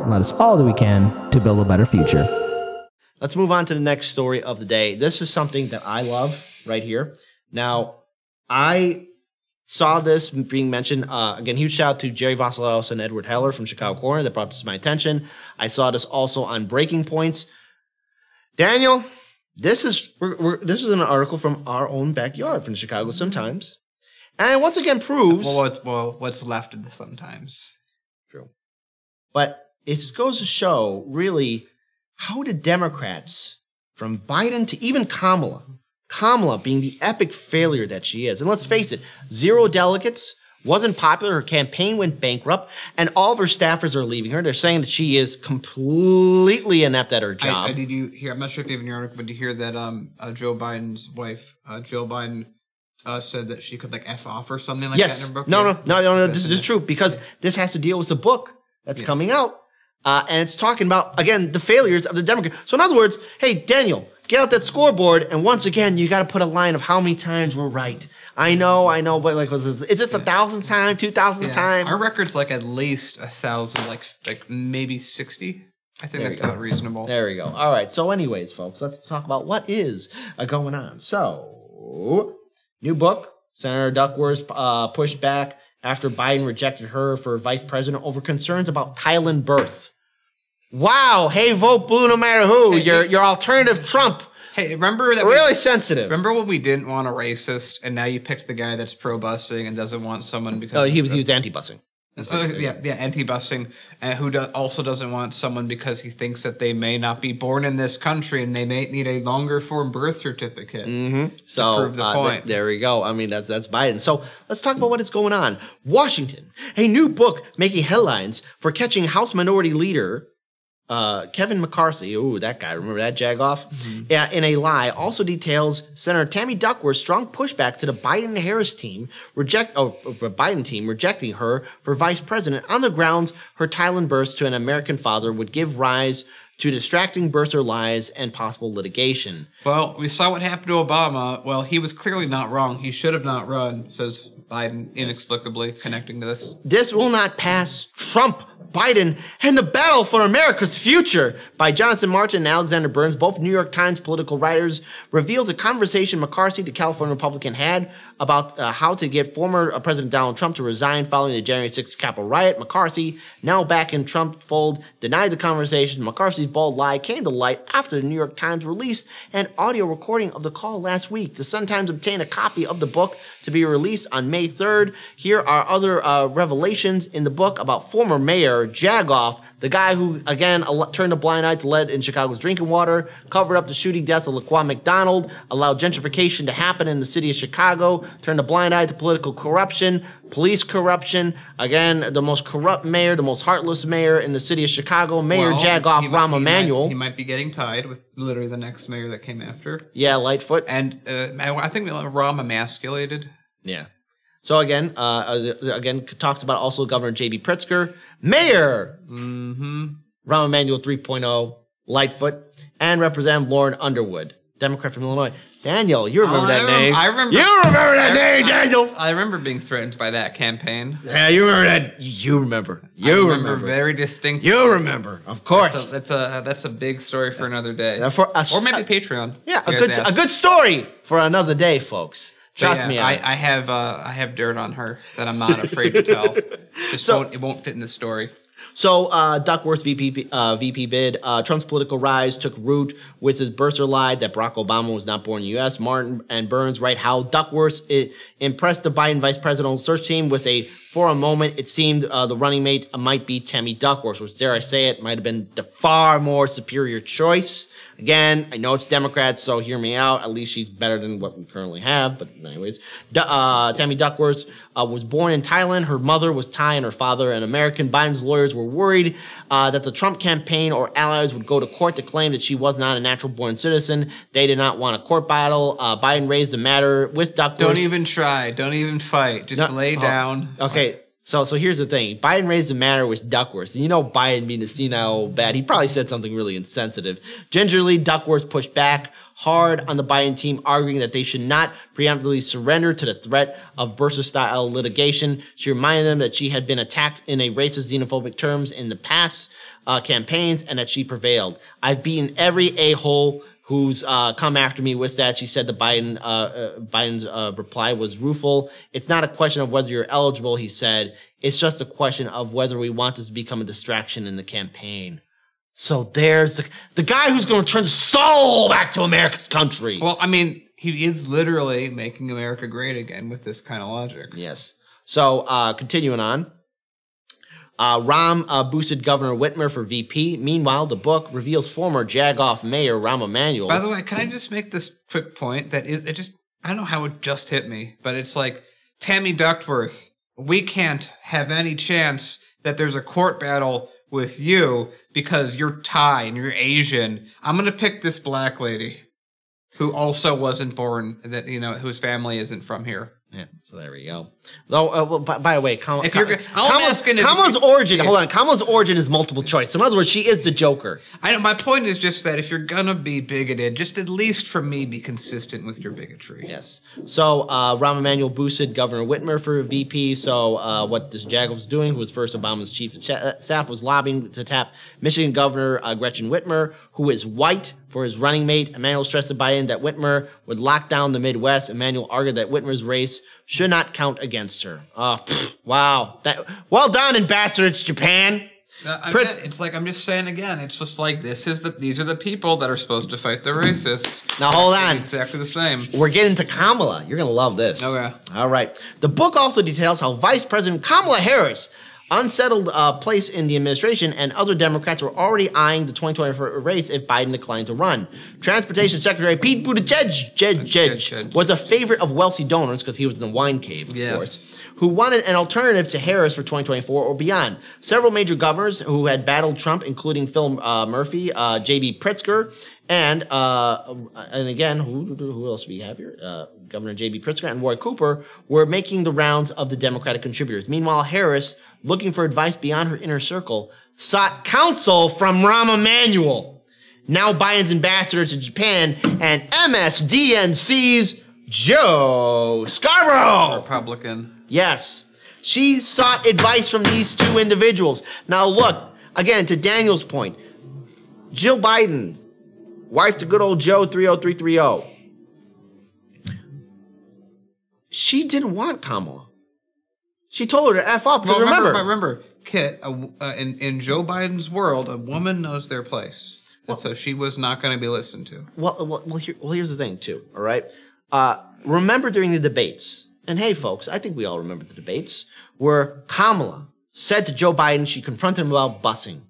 and let us all do we can to build a better future. Let's move on to the next story of the day. This is something that I love right here. Now, I saw this being mentioned. Again, huge shout out to Jerry Vassilaus and Edward Heller from Chicago Corner that brought this to my attention. I saw this also on Breaking Points. Daniel, this is an article from our own backyard from the Chicago Sun-Times. And it once again proves... what's left of the Sun-Times. True. But it just goes to show, really, how the Democrats, from Biden to even Kamala being the epic failure that she is. And let's face it, 0 delegates, wasn't popular, her campaign went bankrupt, and all of her staffers are leaving her. They're saying that she is completely inept at her job. Did you hear, I'm not sure if you have in your article, but did you hear that Joe Biden's wife, Jill Biden, said that she could like F off or something like that in her book? No, this is true, because this has to deal with the book that's coming out. And it's talking about, again, the failures of the Democrats. So in other words, hey, Daniel, get out that scoreboard, and once again, you got to put a line of how many times we're right. I know, but like, is this 1,000th time, 2,000th time? Our record's like at least 1,000, like maybe 60. I think that's not reasonable. There we go. All right. So anyways, folks, let's talk about what is going on. So, new book, Senator Duckworth pushed back after Biden rejected her for vice president over concerns about Thailand birth. Wow. Hey, vote blue no matter who. Your alternative Trump. Hey, remember that really sensitive. Remember when we didn't want a racist, and now you picked the guy that's pro-busing and doesn't want someone because he was anti-busing. Anti-busing, and who also doesn't want someone because he thinks that they may not be born in this country and they may need a longer form birth certificate to prove the point. There we go. I mean, that's Biden. So let's talk about what is going on. Washington, a new book making headlines for catching House Minority Leader Kevin McCarthy, that guy, remember that jagoff? Mm-hmm. In a lie, also details Senator Tammy Duckworth's strong pushback to the Biden-Harris team, Biden team rejecting her for vice president on the grounds her Thailand birth to an American father would give rise to distracting birther lies and possible litigation. Well, we saw what happened to Obama. Well, he was clearly not wrong. He should have not run, says Biden, inexplicably connecting to this. This will not pass Trump, Biden, and the battle for America's future by Jonathan Martin and Alexander Burns, both New York Times political writers, reveals a conversation McCarthy, the California Republican, had about how to get former President Donald Trump to resign following the January 6th Capitol riot. McCarthy, now back in Trump fold, denied the conversation. McCarthy's bold lie came to light after the New York Times released an audio recording of the call last week. The Sun-Times obtained a copy of the book to be released on May 3rd. Here are other revelations in the book about former Mayor Jagoff, the guy who, again, turned a blind eye to lead in Chicago's drinking water, covered up the shooting deaths of Laquan McDonald, allowed gentrification to happen in the city of Chicago, turned a blind eye to political corruption, police corruption, again, the most corrupt mayor, the most heartless mayor in the city of Chicago, Mayor Jagoff Rahm Emanuel. He might be getting tied with literally the next mayor that came after. Yeah, Lightfoot. And I think Rahm emasculated. Yeah. So again, talks about also Governor J.B. Pritzker, Mayor Rahm Emanuel 3.0, Lightfoot, and Representative Lauren Underwood, Democrat from Illinois. Daniel, you remember that name? I remember. You remember that name, Daniel? I remember being threatened by that campaign. Yeah, you remember that. You remember. You remember very distinctly. You remember, of course. That's a big story for another day, or maybe Patreon. Yeah, a good story for another day, folks. Trust me. I have dirt on her that I'm not afraid to tell. It won't fit in the story. So Duckworth's VP bid. Trump's political rise took root with his birther lie that Barack Obama was not born in the U.S. Martin and Burns write how Duckworth impressed the Biden vice presidential search team with for a moment, it seemed the running mate might be Tammy Duckworth, which, dare I say it, might have been the far more superior choice. Again, I know it's Democrats, so hear me out. At least she's better than what we currently have. But anyways, Tammy Duckworth was born in Thailand. Her mother was Thai and her father an American. Biden's lawyers were worried that the Trump campaign or allies would go to court to claim that she was not a natural-born citizen. They did not want a court battle. Biden raised the matter with Duckworth. Don't even try. Don't even fight. Just lay down. Okay. So here's the thing. Biden raised the matter with Duckworth. And you know Biden being the senile old bat, he probably said something really insensitive. Gingerly, Duckworth pushed back hard on the Biden team, arguing that they should not preemptively surrender to the threat of Bursa-style litigation. She reminded them that she had been attacked in a racist, xenophobic terms in the past campaigns and that she prevailed. I've beaten every a-hole who's come after me with that. She said the Biden's reply was rueful. It's not a question of whether you're eligible, he said. It's just a question of whether we want this to become a distraction in the campaign. So there's the guy who's going to turn the soul back to America's country. Well, I mean, he is literally making America great again with this kind of logic. Yes. So continuing on. Rahm boosted Governor Whitmer for VP. Meanwhile, the book reveals former Jagoff Mayor Rahm Emanuel. By the way, can I just make this quick point that I don't know how it just hit me, but it's like, Tammy Duckworth, we can't have any chance that there's a court battle with you because you're Thai and you're Asian. I'm going to pick this black lady who also wasn't born, whose family isn't from here. Yeah, so there we go. Though, well, by the way, Kamala's origin. Hold on, Kamala's origin is multiple choice. So in other words, she is the Joker. I know. My point is just that if you're gonna be bigoted, just at least for me, be consistent with your bigotry. Yes. So Rahm Emanuel boosted Governor Whitmer for VP. So what this Jagoff was doing, who was first Obama's chief of staff, was lobbying to tap Michigan Governor Gretchen Whitmer, who is white, for his running mate. Emanuel stressed to Biden that Whitmer would lock down the Midwest. Emanuel argued that Whitmer's race should not count against her. Wow. Well done, ambassadors, Japan. It's like, I'm just saying again, it's just like, these are the people that are supposed to fight the racists. Now hold on. Exactly the same. We're getting to Kamala. You're going to love this. Okay. All right. The book also details how Vice President Kamala Harris, unsettled place in the administration, and other Democrats were already eyeing the 2024 race if Biden declined to run. Transportation Secretary Pete Buttigieg was a favorite of wealthy donors because he was in the wine cave, of course, who wanted an alternative to Harris for 2024 or beyond. Several major governors who had battled Trump, including Phil Murphy, J.B. Pritzker, and again, who else do we have here? Governor J.B. Pritzker and Roy Cooper were making the rounds of the Democratic contributors. Meanwhile, Harris, looking for advice beyond her inner circle, sought counsel from Rahm Emanuel, now Biden's ambassador to Japan, and MSDNC's Joe Scarborough. Republican. Yes. She sought advice from these two individuals. Now look, again, to Daniel's point, Jill Biden, wife to good old Joe 30330, she didn't want Kamala. She told her to F off. Well, remember, Kit, in Joe Biden's world, a woman knows their place. And so she was not going to be listened to. Here's the thing, too, all right? Remember during the debates, and hey, folks, I think we all remember the debates, where Kamala said to Joe Biden, she confronted him about busing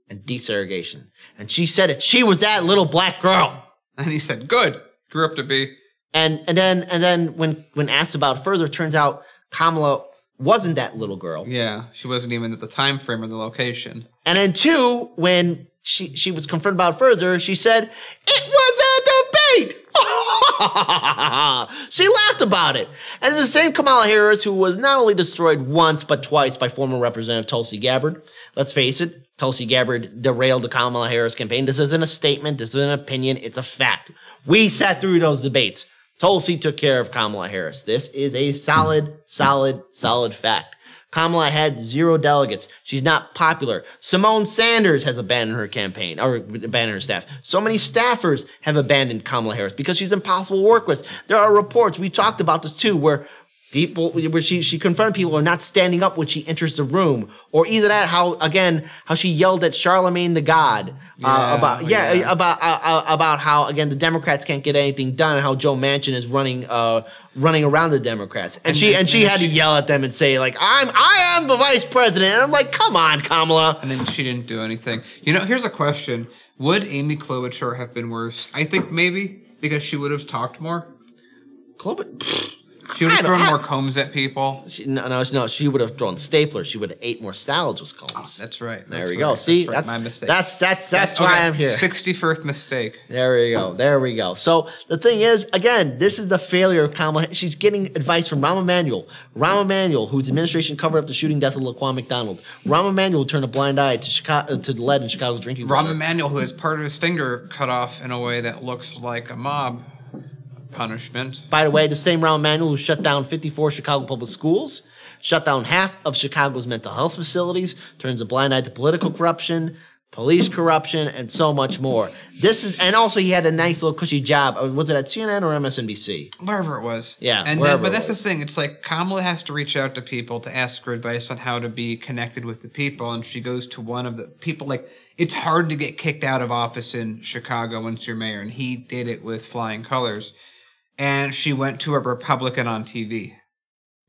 and desegregation. And she said that she was that little black girl. And he said, good, grew up to be. And then when asked about it further, it turns out Kamala wasn't that little girl. Yeah, she wasn't even at the time frame or the location. And then two, when she was confronted about it further, she said, it was a debate. She laughed about it. And it's the same Kamala Harris who was not only destroyed once, but twice by former Representative Tulsi Gabbard. Let's face it, Tulsi Gabbard derailed the Kamala Harris campaign. This isn't a statement. This is an opinion. It's a fact. We sat through those debates. Tulsi took care of Kamala Harris. This is a solid fact. Kamala had 0 delegates. She's not popular. Simone Sanders has abandoned her campaign, or abandoned her staff. So many staffers have abandoned Kamala Harris because she's impossible to work with. There are reports, we talked about this too, where she confronted people who are not standing up when she enters the room, or either that, how she yelled at Charlemagne the God about how again the Democrats can't get anything done, and how Joe Manchin is running around the Democrats, and she had to yell at them and say like I am the vice president, and I'm like, come on, Kamala. And then she didn't do anything. Here's a question: would Amy Klobuchar have been worse? I think maybe because she would have talked more. She would have thrown more combs at people. No, she would have thrown staplers. She would have ate more salads with combs. Oh, that's right. There we go. See, that's my mistake. That's why I'm here. 61st mistake. There we go. So the thing is, again, this is the failure of Kamala. She's getting advice from Rahm Emanuel. Rahm Emanuel, whose administration covered up the shooting death of Laquan McDonald. Rahm Emanuel turned a blind eye to the lead in Chicago's drinking water. Rahm Emanuel, who has part of his finger cut off in a way that looks like a mob punishment. By the way, the same Rahm Emanuel who shut down 54 Chicago public schools, shut down half of Chicago's mental health facilities, turns a blind eye to political corruption, police corruption, and so much more. And also he had a nice little cushy job. Was it at CNN or MSNBC? Wherever it was. Yeah. But that's the thing. It's like Kamala has to reach out to people to ask for advice on how to be connected with the people. And she goes to one of the people. Like, it's hard to get kicked out of office in Chicago once you're mayor. And he did it with flying colors. And she went to a Republican on TV.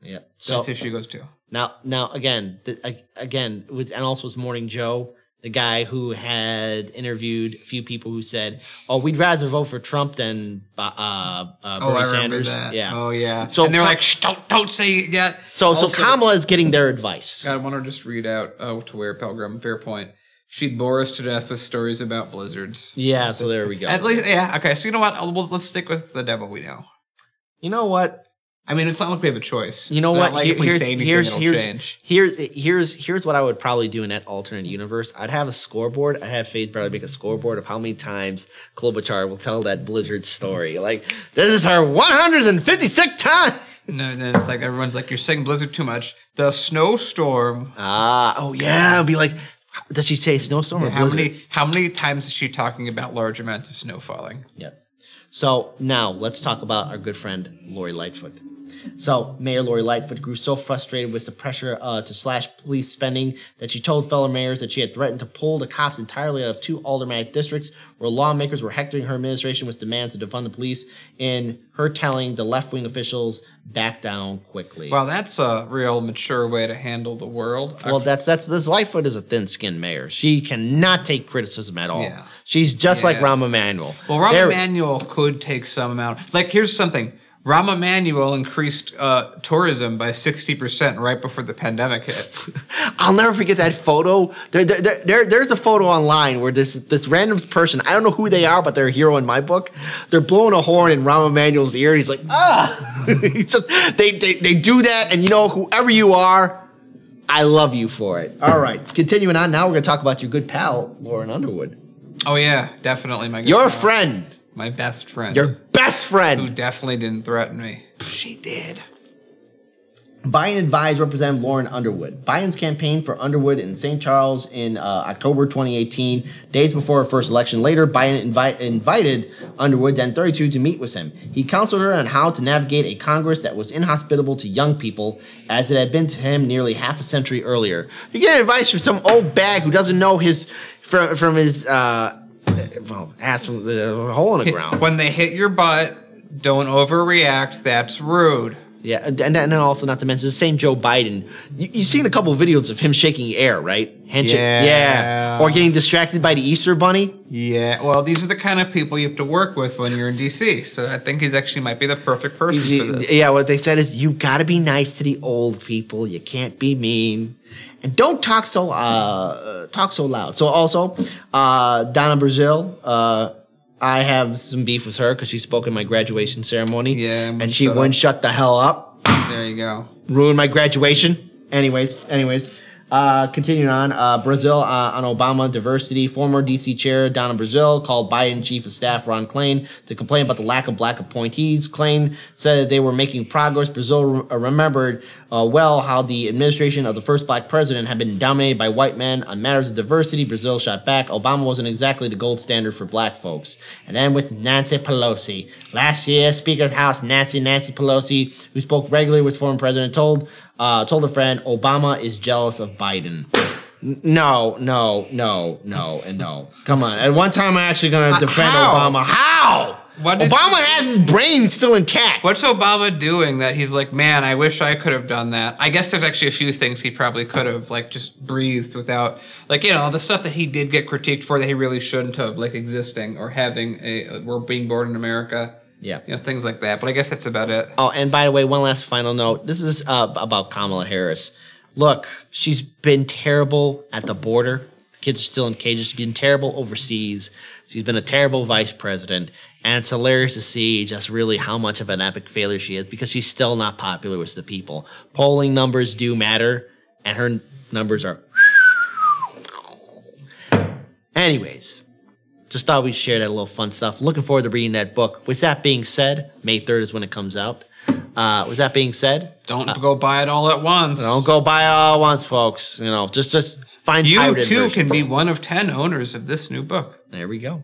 Yeah. So that's who she goes to. Now, again, and also was Morning Joe, the guy who had interviewed a few people who said, "Oh, we'd rather vote for Trump than Bernie Sanders." That. Yeah. Oh, yeah. So and they're like, "Shh, don't say it yet." So also, Kamala is getting their advice. God, I want to just read out to where Pilgrim, fair point. She'd bore us to death with stories about blizzards. Yeah, so there we go. At least, yeah, okay. So you know what? Let's stick with the devil we know. You know what? I mean, it's not like we have a choice. You know what? Like here's what I would probably do in that alternate universe. I'd have a scoreboard. I'd have Faith probably make a scoreboard of how many times Klobuchar will tell that blizzard story. Like, this is her 156th time. No, then it's like everyone's like, you're saying blizzard too much. The snowstorm. Oh yeah. It'd be like, does she say snowstorm or blizzard? How many times is she talking about large amounts of snow falling? Yeah. So now let's talk about our good friend Lori Lightfoot. So Mayor Lori Lightfoot grew so frustrated with the pressure to slash police spending that she told fellow mayors that she had threatened to pull the cops entirely out of 2 aldermanic districts where lawmakers were hectoring her administration with demands to defund the police, in her telling the left-wing officials back down quickly. Well, that's a real mature way to handle the world. Well, this Lightfoot is a thin-skinned mayor. She cannot take criticism at all. Yeah. She's just like Rahm Emanuel. Well, Rahm Emanuel could take some amount. Like, here's something. Rahm Emanuel increased tourism by 60% right before the pandemic hit. I'll never forget that photo. There's a photo online where this random person, I don't know who they are, but they're a hero in my book. They're blowing a horn in Rahm Emanuel's ear. He's like, ah! They do that, and you know, whoever you are, I love you for it. All right, continuing on. Now we're going to talk about your good pal, Lauren Underwood. Oh, yeah, definitely. Your friend. My best friend. Your best friend. Who definitely didn't threaten me. She did. Biden advised Representative Lauren Underwood. Biden's campaign for Underwood in St. Charles in October 2018, days before her first election. Later, Biden invited Underwood, then 32, to meet with him. He counseled her on how to navigate a Congress that was inhospitable to young people, as it had been to him nearly half a century earlier. You get advice from some old bag who doesn't know ass from the hole in the ground. When they hit your butt, don't overreact. That's rude. Yeah, and then also, not to mention, the same Joe Biden. You've seen a couple of videos of him shaking air, right? Handshake. Yeah. Or getting distracted by the Easter Bunny. Yeah. Well, these are the kind of people you have to work with when you're in D.C. So I think he's actually might be the perfect person for this. Yeah, what they said is, you got to be nice to the old people. You can't be mean. And don't talk so loud. So also, Donna Brazile, I have some beef with her because she spoke in my graduation ceremony. Yeah. And she wouldn't shut the hell up. There you go. Ruined my graduation. Anyways. Continuing on, Brazil on Obama diversity. Former D.C. Chair Donna Brazile called Biden Chief of Staff Ron Klain to complain about the lack of black appointees. Klain said they were making progress. Brazile remembered well how the administration of the first black president had been dominated by white men on matters of diversity. Brazile shot back. Obama wasn't exactly the gold standard for black folks. And then with Nancy Pelosi. Last year, Speaker of the House Nancy Pelosi, who spoke regularly with former president, told a friend, Obama is jealous of Biden. No. Come on. At one time, I'm actually going to defend Obama. How? Obama has his brain still intact. What's Obama doing that he's like, man, I wish I could have done that? I guess there's actually a few things he probably could have, like, just breathed without, like, you know, the stuff that he did get critiqued for that he really shouldn't have, like existing or having we're being born in America. Yeah. You know, things like that. But I guess that's about it. Oh, and by the way, one last final note. This is about Kamala Harris. Look, she's been terrible at the border. The kids are still in cages. She's been terrible overseas. She's been a terrible vice president. And it's hilarious to see just really how much of an epic failure she is because she's still not popular with the people. Polling numbers do matter, and her numbers are... Anyways, just thought we'd share that little fun stuff. Looking forward to reading that book. With that being said, May 3rd is when it comes out. With that being said... Don't go buy it all at once. Don't go buy it all at once, folks. You know, just find you pirated too versions. can be one of 10 owners of this new book. There we go.